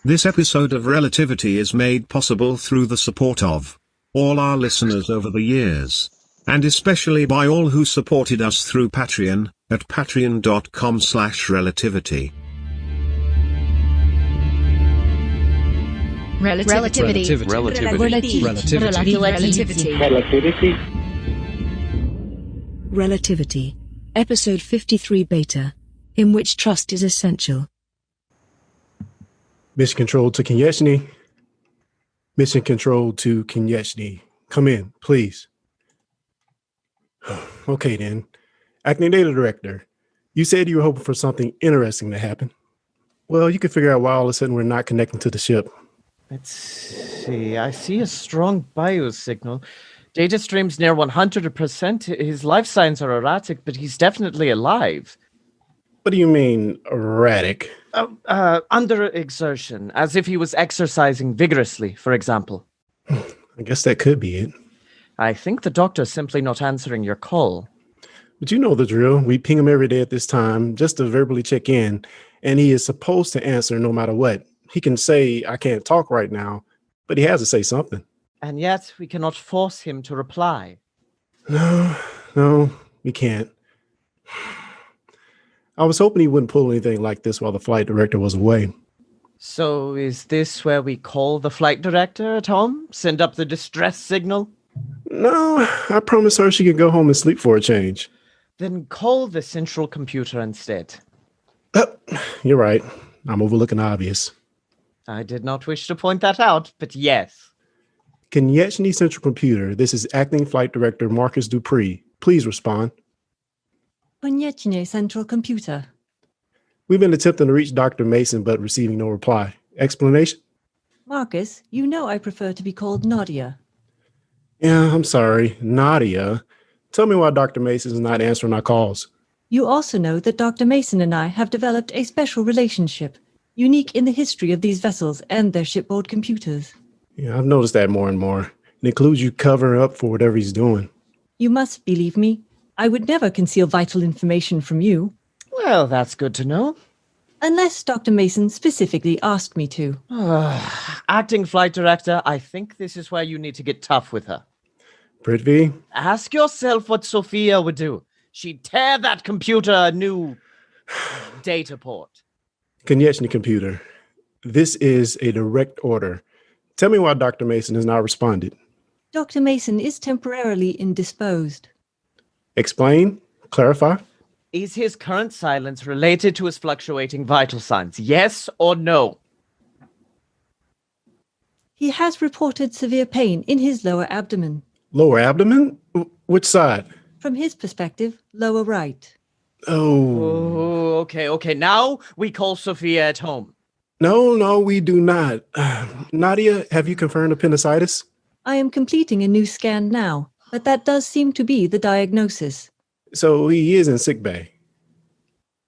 This episode of Relativity is made possible through the support of all our listeners over the years, and especially by all who supported us through Patreon, at patreon.com/relativity. Relativity. Relativity. Episode 53 Beta. In which trust is essential. Mission Control to Konechny. Mission Control to Konechny. Come in, please. Okay, then. Acting Data Director, you said you were hoping for something interesting to happen. Well, you can figure out why all of a sudden we're not connecting to the ship. Let's see. I see a strong biosignal. Data stream's near 100%. His life signs are erratic, but he's definitely alive. What do you mean, erratic? Under exertion, as if he was exercising vigorously, for example. I guess that could be it. I think the doctor's simply not answering your call. But you know the drill. We ping him every day at this time just to verbally check in, and he is supposed to answer no matter what. He can say, I can't talk right now, but he has to say something. And yet, we cannot force him to reply. No, we can't. I was hoping he wouldn't pull anything like this while the flight director was away. So is this where we call the flight director at home? Send up the distress signal? No, I promised her she could go home and sleep for a change. Then call the central computer instead. You're right. I'm overlooking the obvious. I did not wish to point that out, but yes. Konechny Central Computer, this is Acting Flight Director Marcus Dupree. Please respond. Konechny Central Computer. We've been attempting to reach Dr. Mason, but receiving no reply. Explanation? Marcus, you know I prefer to be called Nadia. Yeah, I'm sorry. Nadia. Tell me why Dr. Mason is not answering our calls. You also know that Dr. Mason and I have developed a special relationship, unique in the history of these vessels and their shipboard computers. Yeah, I've noticed that more and more. It includes you covering up for whatever he's doing. You must believe me. I would never conceal vital information from you. Well, that's good to know. Unless Dr. Mason specifically asked me to. Acting flight director, I think this is where you need to get tough with her. Prithvi? Ask yourself what Sophia would do. She'd tear that computer a new data port. Konechny Computer, this is a direct order. Tell me why Dr. Mason has not responded. Dr. Mason is temporarily indisposed. Explain? Clarify? Is his current silence related to his fluctuating vital signs? Yes or no? He has reported severe pain in his lower abdomen. Lower abdomen? Which side? From his perspective, lower right. Oh. Okay. Now we call Sophia at home. No, we do not. Nadia, have you confirmed appendicitis? I am completing a new scan now, but that does seem to be the diagnosis. So he is in sickbay.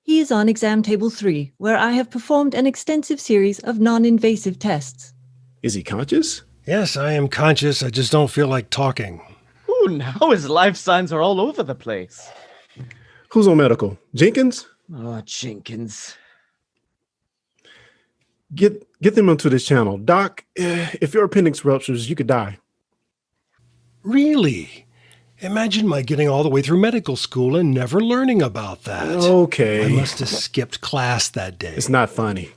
He is on exam table 3, where I have performed an extensive series of non-invasive tests. Is he conscious? Yes, I am conscious. I just don't feel like talking. Ooh, now his life signs are all over the place. Who's on medical? Jenkins? Oh, Jenkins. Get them onto this channel. Doc, if your appendix ruptures, you could die. Really? Imagine my getting all the way through medical school and never learning about that. Okay. I must have skipped class that day. It's not funny.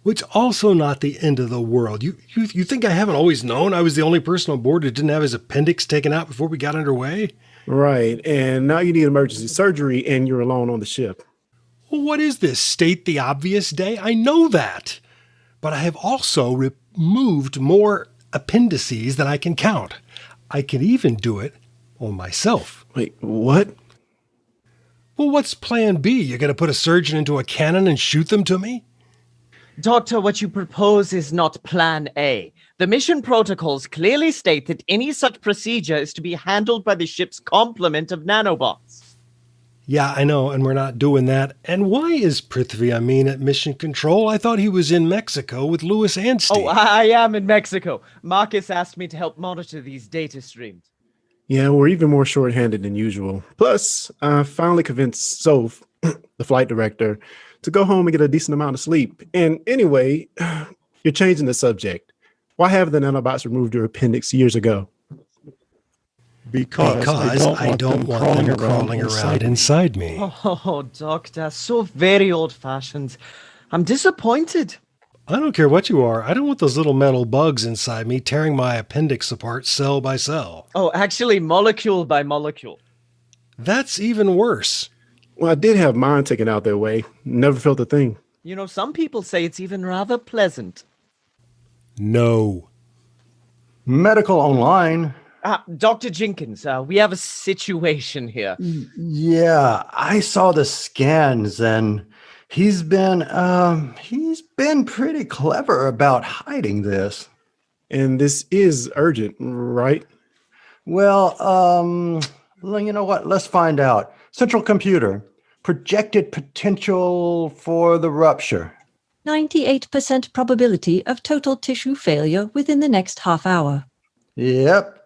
It's also not the end of the world. You think I haven't always known I was the only person on board who didn't have his appendix taken out before we got underway? Right, and now you need emergency surgery and you're alone on the ship. Well, what is this, state the obvious day? I know that. But I have also removed more appendices than I can count. I can even do it on myself. Wait, what? Well, what's plan B? You're going to put a surgeon into a cannon and shoot them to me? Doctor, what you propose is not plan A. The mission protocols clearly state that any such procedure is to be handled by the ship's complement of nanobots. Yeah, I know, and we're not doing that. And why is Prithvi, at mission control? I thought he was in Mexico with Louis and Steve. Oh, I am in Mexico. Marcus asked me to help monitor these data streams. Yeah, we're even more short-handed than usual. Plus, I finally convinced Soph, the flight director, to go home and get a decent amount of sleep. And anyway, you're changing the subject. Why have the nanobots removed your appendix years ago? Because I don't want them crawling around inside me. Oh, Doctor, so very old-fashioned. I'm disappointed. I don't care what you are. I don't want those little metal bugs inside me tearing my appendix apart cell by cell. Oh, actually, molecule by molecule. That's even worse. Well, I did have mine taken out their way. Never felt a thing. You know, some people say it's even rather pleasant. No. Medical Online. Dr. Jenkins, we have a situation here. Yeah, I saw the scans and he's been pretty clever about hiding this. And this is urgent, right? Well, you know what? Let's find out. Central computer, projected potential for the rupture. 98% probability of total tissue failure within the next half hour. Yep.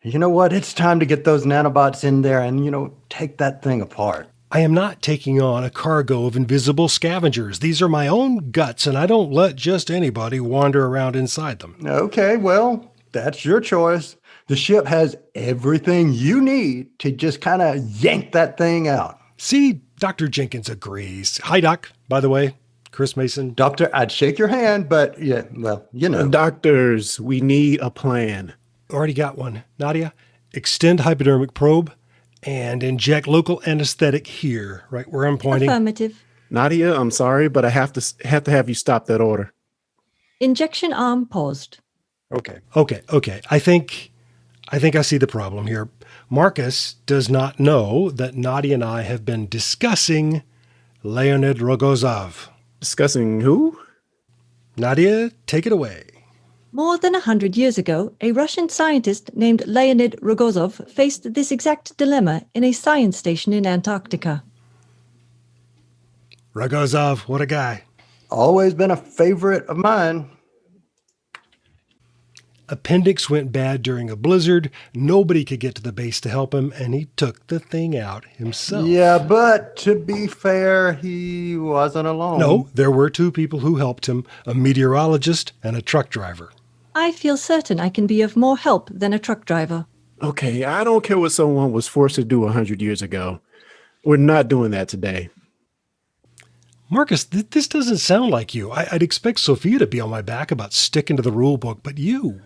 You know what? It's time to get those nanobots in there and, take that thing apart. I am not taking on a cargo of invisible scavengers. These are my own guts, and I don't let just anybody wander around inside them. Okay, well, that's your choice. The ship has everything you need to just kind of yank that thing out. See, Dr. Jenkins agrees. Hi, Doc, by the way. Chris Mason. Doctor, I'd shake your hand, but yeah, well, Doctors, we need a plan. Already got one. Nadia, extend hypodermic probe and inject local anesthetic here, right where I'm pointing. Affirmative. Nadia, I'm sorry, but I have to have you stop that order. Injection arm paused. Okay. I think I see the problem here. Marcus does not know that Nadia and I have been discussing Leonid Rogozov. Discussing who? Nadia, take it away. More than 100 years ago, a Russian scientist named Leonid Rogozov faced this exact dilemma in a science station in Antarctica. Rogozov, what a guy. Always been a favorite of mine. Appendix went bad during a blizzard. Nobody could get to the base to help him, and he took the thing out himself. Yeah, but to be fair, he wasn't alone. No, there were two people who helped him, a meteorologist and a truck driver. I feel certain I can be of more help than a truck driver. Okay, I don't care what someone was forced to do 100 years ago. We're not doing that today. Marcus, this doesn't sound like you. I'd expect Sophia to be on my back about sticking to the rule book, but you...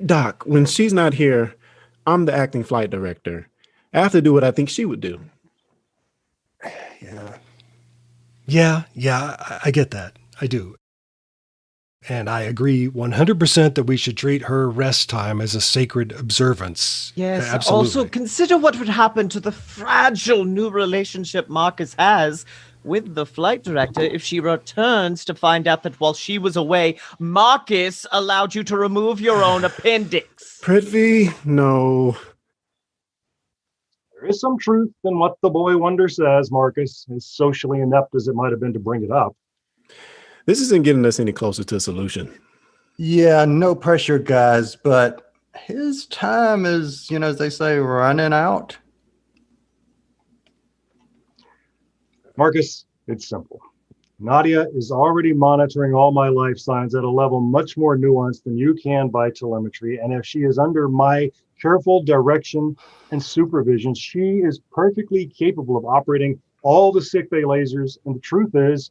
Doc, when she's not here, I'm the acting flight director. I have to do what I think she would do. Yeah, I get that. I do. And I agree 100% that we should treat her rest time as a sacred observance. Yes, absolutely. Also consider what would happen to the fragile new relationship Marcus has with the flight director if she returns to find out that while she was away, Marcus allowed you to remove your own appendix. Prithvi, no. There is some truth in what the boy wonder says, Marcus, as socially inept as it might have been to bring it up. This isn't getting us any closer to a solution. Yeah, no pressure, guys, but his time is, as they say, running out. Marcus, it's simple. Nadia is already monitoring all my life signs at a level much more nuanced than you can by telemetry. And if she is under my careful direction and supervision, she is perfectly capable of operating all the sickbay lasers. And the truth is,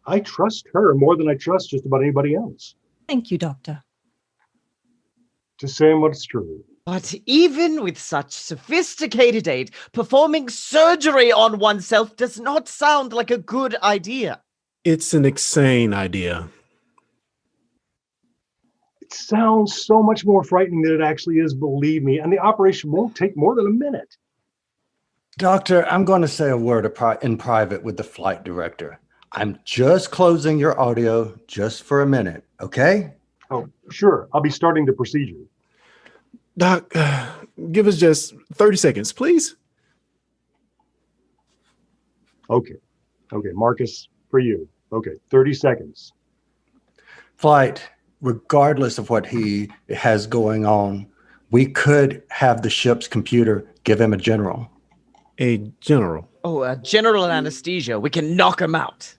I trust her more than I trust just about anybody else. Thank you, Doctor. To say what's true. But even with such sophisticated aid, performing surgery on oneself does not sound like a good idea. It's an insane idea. It sounds so much more frightening than it actually is, believe me, and the operation won't take more than a minute. Doctor, I'm going to say a word in private with the flight director. I'm just closing your audio just for a minute, okay? Oh, sure. I'll be starting the procedure. Doc, give us just 30 seconds, please. Okay, Marcus, for you. Okay, 30 seconds. Flight, regardless of what he has going on, we could have the ship's computer give him a general. A general? Oh, general anesthesia. We can knock him out.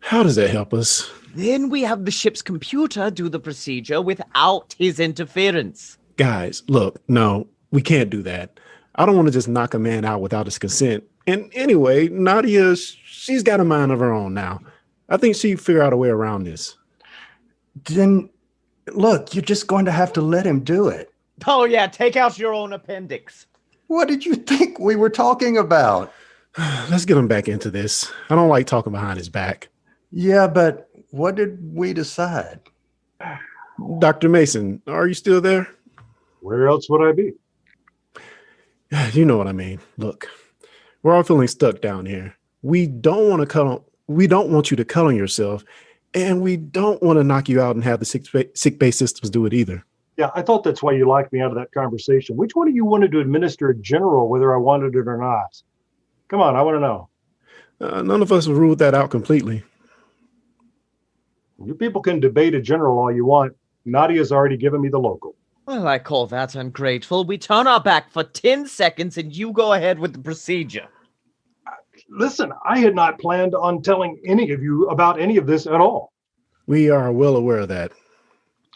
How does that help us? Then we have the ship's computer do the procedure without his interference. Guys, look, no, we can't do that. I don't want to just knock a man out without his consent. And anyway, Nadia, she's got a mind of her own now. I think she'd figure out a way around this. Then, look, you're just going to have to let him do it. Oh, yeah, take out your own appendix. What did you think we were talking about? Let's get him back into this. I don't like talking behind his back. Yeah, but what did we decide? Dr. Mason, are you still there? Where else would I be? You know what I mean. Look, we're all feeling stuck down here. We don't want you to cut on yourself, and we don't want to knock you out and have the sick bay systems do it either. Yeah, I thought that's why you locked me out of that conversation. Which one of you wanted to administer a general, whether I wanted it or not? Come on, I want to know. None of us ruled that out completely. You people can debate a general all you want. Nadia's already given me the local. Well, I call that ungrateful. We turn our back for 10 seconds and you go ahead with the procedure. Listen, I had not planned on telling any of you about any of this at all. We are well aware of that.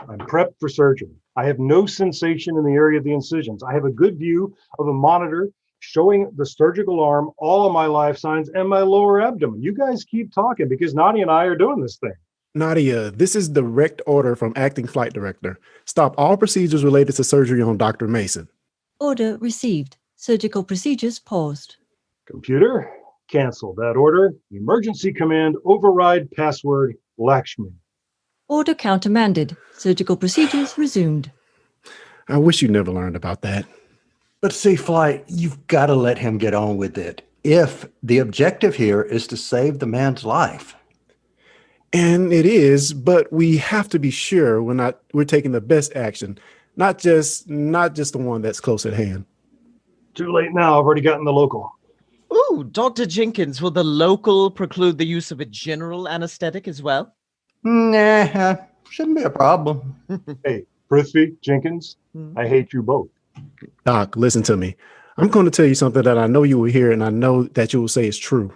I'm prepped for surgery. I have no sensation in the area of the incisions. I have a good view of a monitor showing the surgical arm, all of my life signs, and my lower abdomen. You guys keep talking because Nadia and I are doing this thing. Nadia, this is direct order from acting flight director. Stop all procedures related to surgery on Dr. Mason. Order received. Surgical procedures paused. Computer, cancel that order. Emergency command, override password, Lakshmi. Order countermanded. Surgical procedures resumed. I wish you never learned about that. But see, Flight, you've got to let him get on with it. If the objective here is to save the man's life. And it is, but we have to be sure we're taking the best action, not just the one that's close at hand. Too late now. I've already gotten the local. Ooh, Dr. Jenkins, will the local preclude the use of a general anesthetic as well? Nah, shouldn't be a problem. Hey, Prithvi, Jenkins, I hate you both. Doc, listen to me. I'm going to tell you something that I know you will hear, and I know that you will say is true.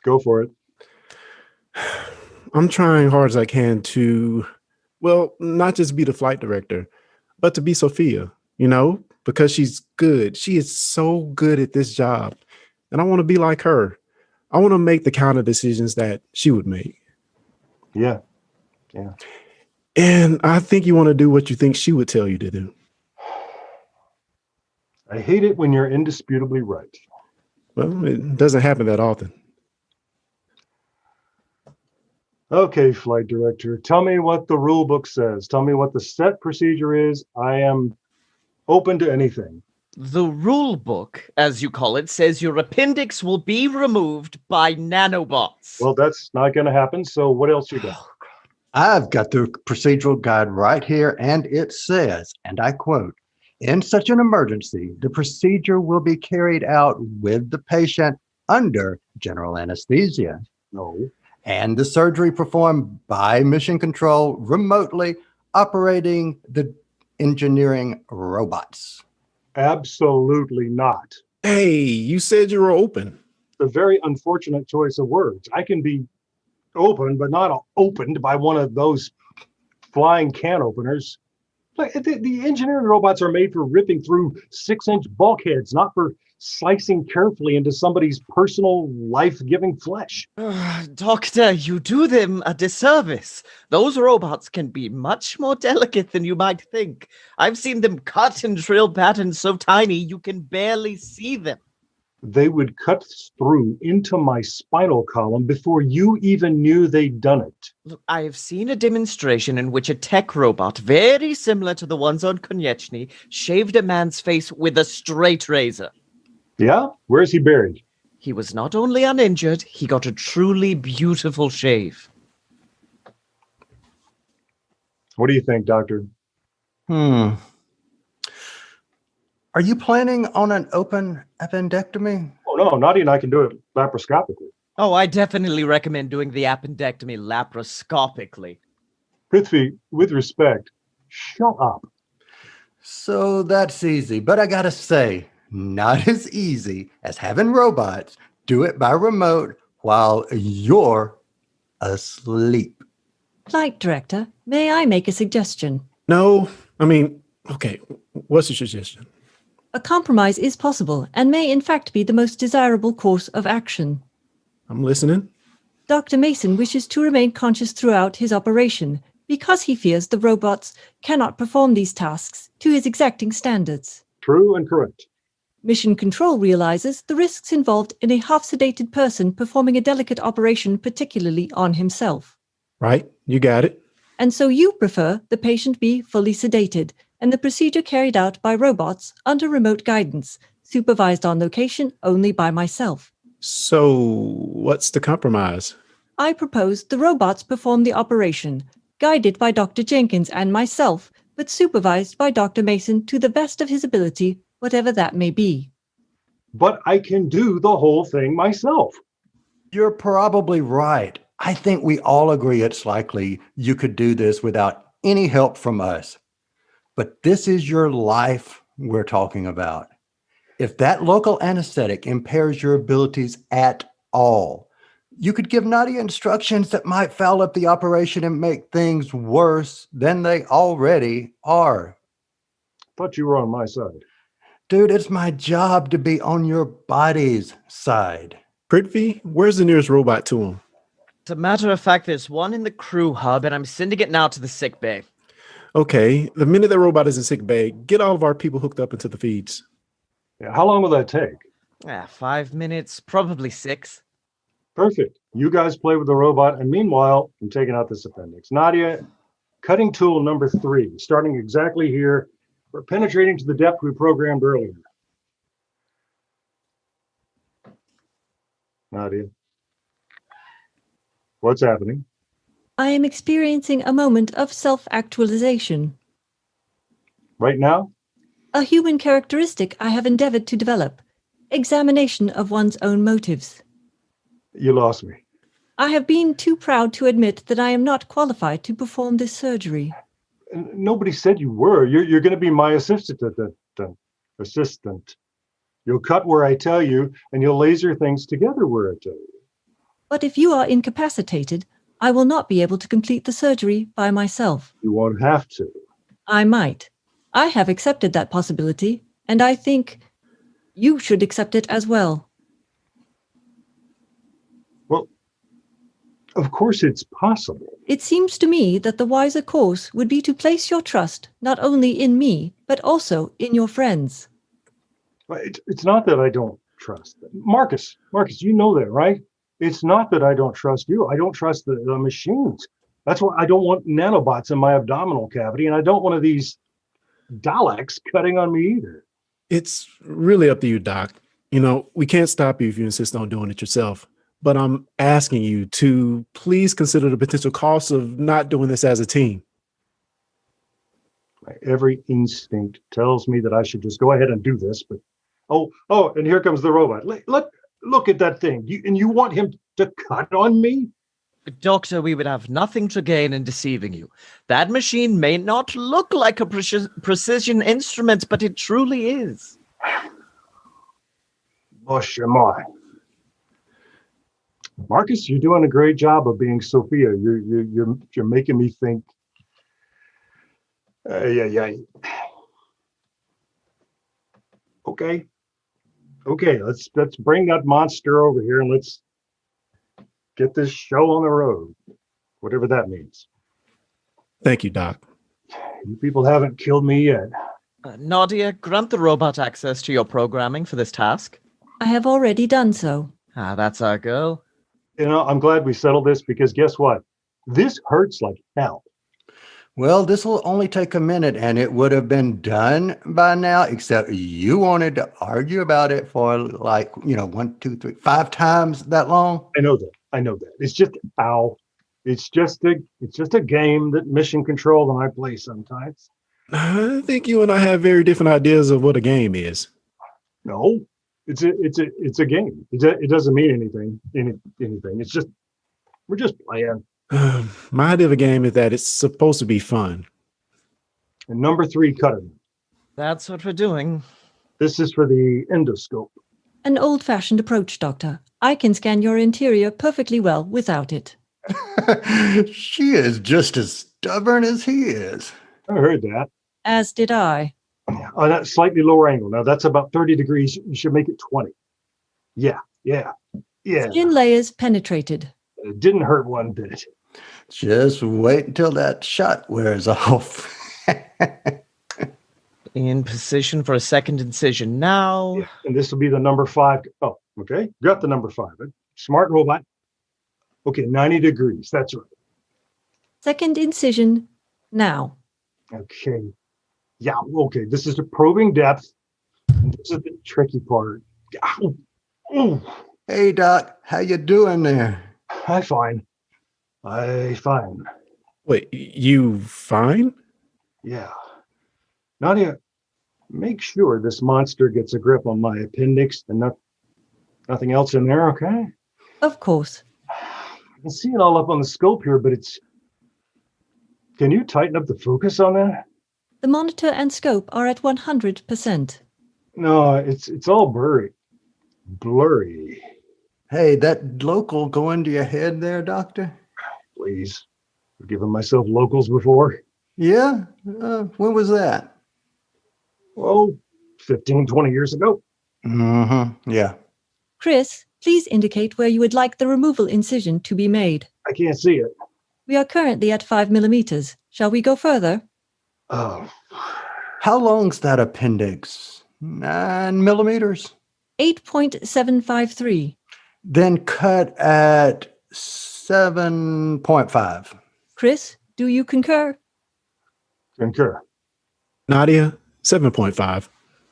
Go for it. I'm trying hard as I can to, well, not just be the flight director, but to be Sophia, because she's good. She is so good at this job. And I want to be like her. I want to make the kind of decisions that she would make. Yeah. And I think you want to do what you think she would tell you to do. I hate it when you're indisputably right. Well, it doesn't happen that often. Okay, flight director, tell me what the rule book says. Tell me what the set procedure is. I am open to anything. The rule book, as you call it, says your appendix will be removed by nanobots. Well, that's not going to happen. So what else you got? I've got the procedural guide right here, and it says, and I quote, "In such an emergency, the procedure will be carried out with the patient under general anesthesia. No. And the surgery performed by mission control remotely operating the engineering robots." Absolutely not. Hey, you said you were open. A very unfortunate choice of words. I can be open, but not opened by one of those flying can openers. Like, the engineering robots are made for ripping through 6-inch bulkheads, not for slicing carefully into somebody's personal life-giving flesh. Doctor, you do them a disservice. Those robots can be much more delicate than you might think. I've seen them cut and drill patterns so tiny you can barely see them. They would cut through into my spinal column before you even knew they'd done it. Look, I have seen a demonstration in which a tech robot, very similar to the ones on Konieczny, shaved a man's face with a straight razor. Yeah? Where's he buried? He was not only uninjured, he got a truly beautiful shave. What do you think, Doctor? Are you planning on an open appendectomy? Oh, no, Nadia and I can do it laparoscopically. Oh, I definitely recommend doing the appendectomy laparoscopically. Prithvi, with respect, shut up. So that's easy, but I gotta say, not as easy as having robots do it by remote while you're asleep. Flight Director, may I make a suggestion? No, I mean, okay, what's your suggestion? A compromise is possible and may in fact be the most desirable course of action. I'm listening. Dr. Mason wishes to remain conscious throughout his operation because he fears the robots cannot perform these tasks to his exacting standards. True and correct. Mission Control realizes the risks involved in a half-sedated person performing a delicate operation, particularly on himself. Right, you got it. And so you prefer the patient be fully sedated and the procedure carried out by robots under remote guidance, supervised on location only by myself. So, what's the compromise? I propose the robots perform the operation, guided by Dr. Jenkins and myself, but supervised by Dr. Mason to the best of his ability, whatever that may be. But I can do the whole thing myself. You're probably right. I think we all agree it's likely you could do this without any help from us. But this is your life we're talking about. If that local anesthetic impairs your abilities at all, you could give Nadia instructions that might foul up the operation and make things worse than they already are. Thought you were on my side. Dude, it's my job to be on your body's side. Prithvi, where's the nearest robot to him? As a matter of fact, there's one in the crew hub, and I'm sending it now to the sick bay. Okay, the minute the robot is in sick bay, get all of our people hooked up into the feeds. Yeah, how long will that take? 5 minutes, probably 6. Perfect. You guys play with the robot, and meanwhile, I'm taking out this appendix. Nadia, cutting tool number 3, starting exactly here. We're penetrating to the depth we programmed earlier. Nadia, what's happening? I am experiencing a moment of self-actualization. Right now? A human characteristic I have endeavored to develop. Examination of one's own motives. You lost me. I have been too proud to admit that I am not qualified to perform this surgery. Nobody said you were. You're going to be my assistant. Assistant. You'll cut where I tell you, and you'll laser things together where I tell you. But if you are incapacitated, I will not be able to complete the surgery by myself. You won't have to. I might. I have accepted that possibility, and I think you should accept it as well. Well, of course it's possible. It seems to me that the wiser course would be to place your trust not only in me, but also in your friends. It's not that I don't trust them. Marcus, you know that, right? It's not that I don't trust you. I don't trust the machines. That's why I don't want nanobots in my abdominal cavity, and I don't want one of these Daleks cutting on me either. It's really up to you, Doc. You know, we can't stop you if you insist on doing it yourself. But I'm asking you to please consider the potential cost of not doing this as a team. My every instinct tells me that I should just go ahead and do this, but oh, and here comes the robot. Look at that thing. You want him to cut on me? Doctor, we would have nothing to gain in deceiving you. That machine may not look like a precision instrument, but it truly is. Bosh your mind. Marcus, you're doing a great job of being Sophia. You're making me think. Yeah. Okay. Let's bring that monster over here and let's get this show on the road, whatever that means. Thank you, Doc. You people haven't killed me yet. Nadia, grant the robot access to your programming for this task. I have already done so. That's our girl. You know, I'm glad we settled this because guess what? This hurts like hell. Well, this will only take a minute and it would have been done by now, except you wanted to argue about it for 1, 2, 3, 5 times that long. I know that. It's just It's just a game that Mission Control and I play sometimes. I think you and I have very different ideas of what a game is. No, it's a game. It doesn't mean anything. It's just we're just playing. My idea of a game is that it's supposed to be fun. And number 3, cut it. That's what we're doing. This is for the endoscope. An old-fashioned approach, Doctor. I can scan your interior perfectly well without it. She is just as stubborn as he is. I heard that. As did I. On that slightly lower angle. Now that's about 30 degrees. You should make it 20. Yeah. Skin layers penetrated. It didn't hurt one bit. Just wait until that shot wears off. In position for a second incision now. Yeah, and this will be the number 5. Oh, okay. Got the number 5. Smart robot. Okay, 90 degrees. That's right. Second incision now. Okay. Yeah, okay. This is the probing depth. And this is the tricky part. Ow. Ooh. Hey, Doc, how you doing there? I fine. Wait, you fine? Yeah. Nadia, make sure this monster gets a grip on my appendix and nothing else in there, okay? Of course. I can see it all up on the scope here, but can you tighten up the focus on that? The monitor and scope are at 100%. No, it's all blurry. Hey, that local go into your head there, Doctor? Please. I've given myself locals before. Yeah? When was that? Oh, 15, 20 years ago. Mm-hmm. Yeah. Chris, please indicate where you would like the removal incision to be made. I can't see it. We are currently at 5 millimeters. Shall we go further? Oh, How long's that appendix? 9 millimeters? 8.753. Then cut at 7.5. Chris, do you concur? concur. Nadia, 7.5.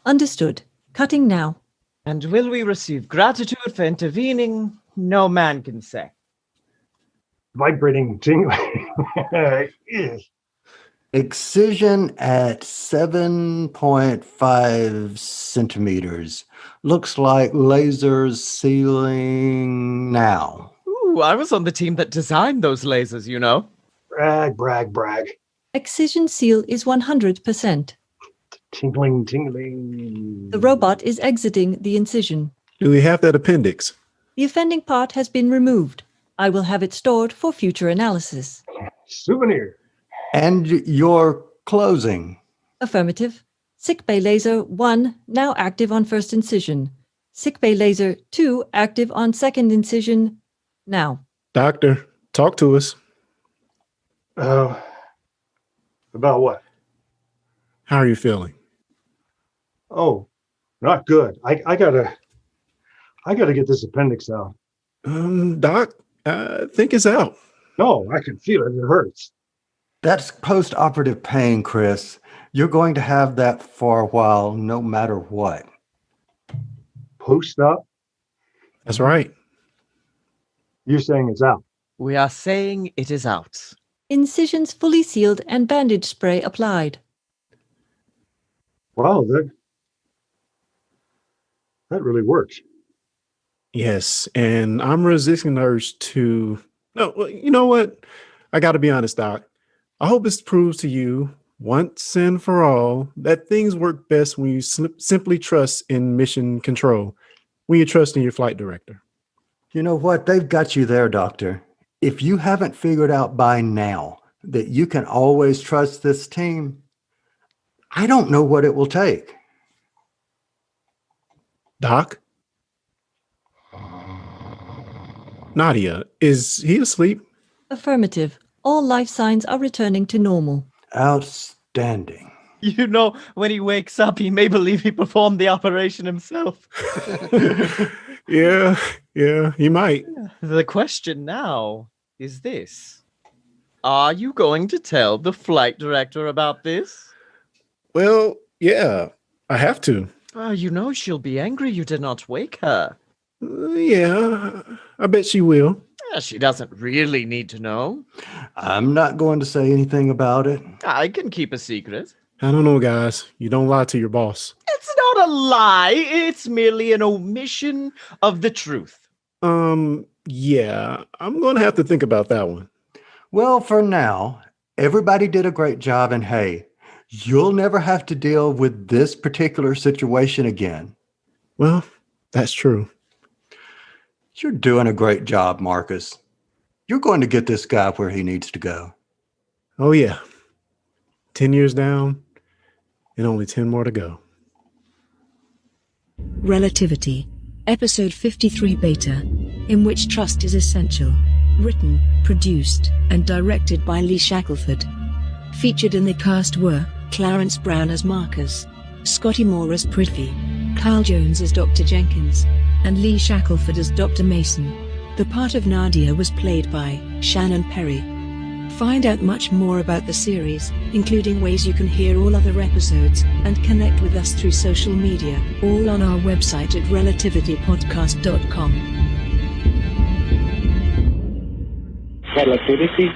Understood. Cutting now. And will we receive gratitude for intervening? No man can say. Vibrating, tingling. Ugh. Excision at 7.5 centimeters. Looks like lasers sealing now. Ooh, I was on the team that designed those lasers, you know. Brag, brag, brag. Excision seal is 100%. Tingling, tingling. The robot is exiting the incision. Do we have that appendix? The offending part has been removed. I will have it stored for future analysis. Souvenir. And your closing. Affirmative. Sickbay laser 1 now active on first incision. Sickbay laser 2 active on second incision now. Doctor, talk to us. About what? How are you feeling? Oh, not good. I gotta get this appendix out. Doc, I think it's out. No, I can feel it. It hurts. That's post-operative pain, Chris. You're going to have that for a while, no matter what. Post-op? That's right. You're saying it's out. We are saying it is out. Incisions fully sealed and bandage spray applied. Wow, that really works. Yes, and I'm resisting the urge to... No, well, you know what? I got to be honest, Doc. I hope this proves to you, once and for all, that things work best when you simply trust in mission control, when you trust in your flight director. You know what? They've got you there, Doctor. If you haven't figured out by now that you can always trust this team, I don't know what it will take. Doc? Nadia, is he asleep? Affirmative. All life signs are returning to normal. Outstanding. You know, when he wakes up, he may believe he performed the operation himself. Yeah, he might. The question now is this. Are you going to tell the flight director about this? Well, yeah, I have to. You know she'll be angry you did not wake her. Yeah, I bet she will. She doesn't really need to know. I'm not going to say anything about it. I can keep a secret. I don't know, guys. You don't lie to your boss. It's not a lie. It's merely an omission of the truth. Yeah, I'm going to have to think about that one. Well, for now, everybody did a great job, and hey, you'll never have to deal with this particular situation again. Well, that's true. You're doing a great job, Marcus. You're going to get this guy where he needs to go. Oh, yeah. 10 years down and only 10 more to go. Relativity, Episode 53 Beta, in which trust is essential. Written, produced, and directed by Lee Shackleford. Featured in the cast were Clarence Brown as Marcus, Scottye Moore as Prithvi, Carl Jones as Dr. Jenkins, and Lee Shackleford as Dr. Mason. The part of Nadia was played by Shannon Perry. Find out much more about the series, including ways you can hear all other episodes, and connect with us through social media, all on our website at relativitypodcast.com. Relativity.